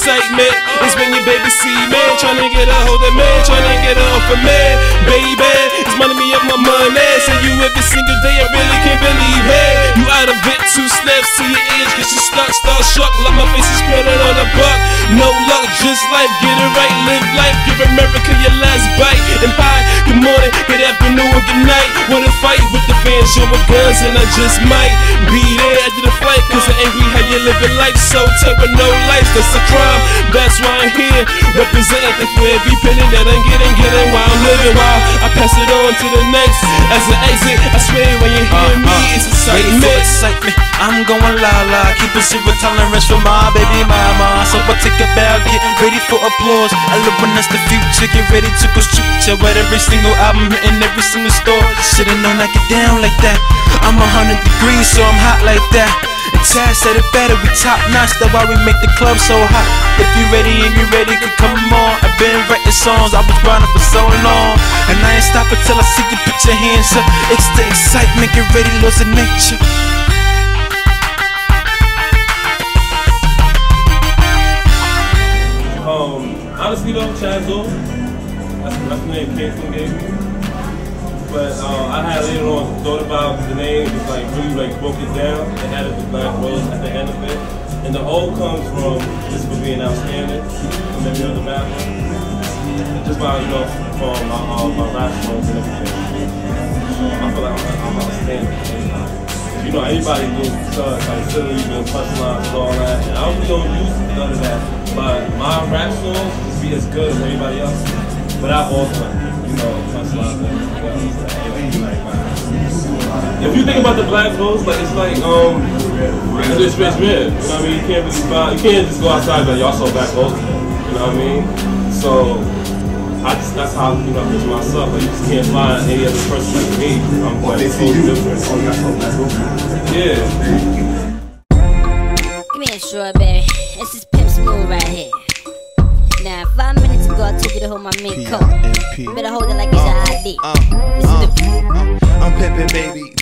excitement is when your baby see me tryna get a hold of me, tryna get her off of me. Baby, it's money me up my money. Say you every single day, I really can't believe it. You out of it, 2 steps to your age, get you stuck, start shook, like my face is spread out on a buck. No luck, just life, get it right, live life, give America your last bite. And hi, good morning, good afternoon, and good night. Wanna fight with the fans, show with guns, and I just might be there after the flight, cause I'm angry how you living life so tough with no life, that's a crime. That's why I'm here, representing for every penny that I'm getting while I'm living, while I pass it on to the next as an exit. I swear when you hear me, it's excitement. Ready for excitement, I'm going la-la, keep a 0 tolerance for my baby mama. So I take a bow, get ready for applause. I look when that's the future, get ready to go shoot ya with every single album hitting every single store. Should've known I get down like that. I'm 100 degrees, so I'm hot like that. And Chad said it better, we top notch, that's why we make the club so hot. If you ready and you ready, could come on. I've been writing songs, I was grinding for so long, and I ain't stopping till I see you put your hands up. It's the excitement, get ready, laws of nature. Honestly though, Chazzo, that's the name Kingston gave me. But I had later on thought about the name, just like really broke it down and added the Black Rose at the end of it. And the O comes from just for being outstanding, from every other rapper. Just by, you know, from my rap songs and everything. So I feel like I'm outstanding. You know, everybody do stuff like silly and punchlines and all that. And I really don't use none of that. But my rap songs just be as good as everybody else. But I also, you know, punchlines and everything else. If you think about the Black Rose, like it's like it's rich red. You know what I mean? You can't really find, you can't just go outside and be like, y'all saw Black Rose. You know what I mean? So that's how, you know, I picture myself. Like, you just can't find any other person like me. I'm quite totally different. Oh, you got some Black Rose? Yeah. Come here, strawberry. This is Pimp Smooth right here. Now, 5 minutes ago, I told you to hold my mink coat. You better hold it like it's your ID. I'm pimpin',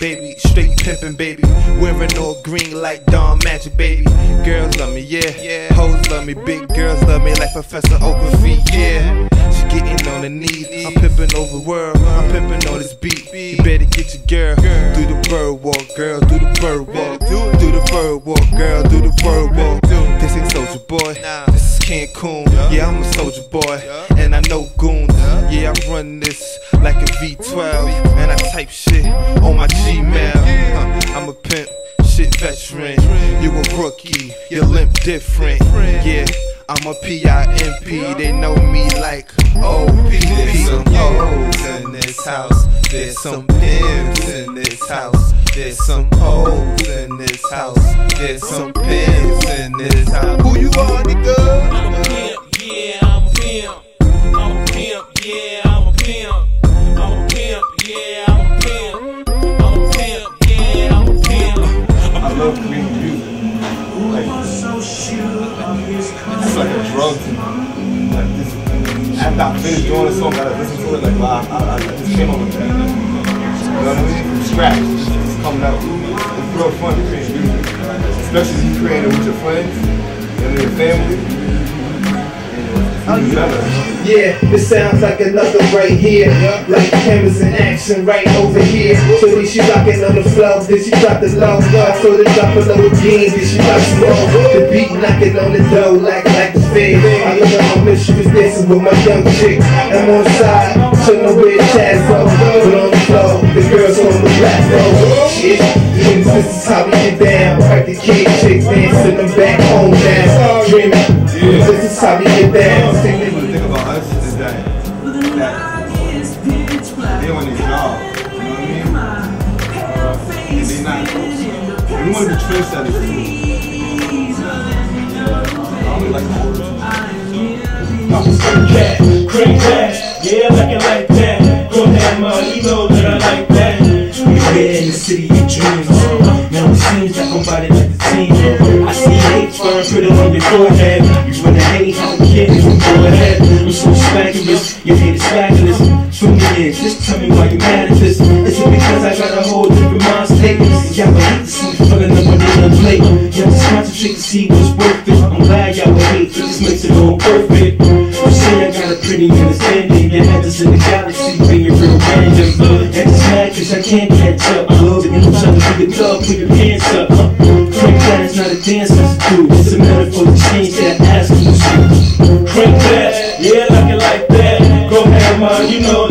baby, straight pimpin', baby. Wearing all green like Dawn Magic, baby. Girls love me, yeah. Hoes love me, big girls love me like Professor Okafor, yeah. She getting on her knees. I'm pimpin' over world. I'm pimpin' on this beat. You better get your girl. Do the bird walk, girl. Do the bird walk. Do the bird walk, girl. Do the bird walk. This ain't Soulja Boy. This is Cancun. Yeah, I'm a soldier boy, and I know goons. Yeah, I run this like a V12, and I type shit on my Gmail. I'm a pimp, shit veteran. You a rookie, you limp different. Yeah, I'm a P.I.M.P. They know me like O.P. There's some O's in this house. There's some pimps in this house. There's some O's in this house. There's some pimps in this house. Who you are, nigga? I'm a pimp, yeah, I'm a pimp. I'm a pimp, yeah, I'm a pimp. I'm a pimp, yeah, I'm a pimp. I'm a pimp, yeah, I'm a pimp. I love creating music. It's like a drug to me. Like this, after I finished doing the song, I listened to it like, wow, I just came up with that. You know what I mean? From scratch, it's coming out. It's real fun to create music, especially if you create it with your friends and your family. Yeah, it sounds like another right here. Like cameras in action right over here. So then she rockin' on the floor, then she drop the low. So they drop a low again, then she rock slow. The beat knocking on the door like the fed. I look at my miss, she was dancing with my young chick. I'm on the side, so no where Chaz go. But on the floor, the girls on the Black Rose. Shit, this is how we get down. Like the kid chicks dancing them back home now. Dreaming, this is how we get down. The thing about us is that they on their job, you know what I mean? And they not, we want to be trendsetters. I don't really like the whole Crazy cash, yeah, like it like that. Go ahead, man, you know that I like that. We here in the city of dreams. Now it seems like I'm body like the team. I see hate stirring, put it on your forehead. You wanna hate, I'm kidding, go ahead. I'm so speculative, your hate is speculative. Shoot me in, just tell me why you mad at this. Is it because I got a whole different mind state? Y'all believe the same feeling that when they play. You have to concentrate to see what's worth it. I'm glad how y'all hate, so just makes it all perfect. You say I got a pretty understanding, your head is in the galaxy, being real random. And it's mad cause I can't catch up. The moves trying to be a thug, put your hands up. Crank that is not a dance, it's a dude. It's a metaphor to change that ass to. Crank that, yeah, like it like that. Go ahead, man, you know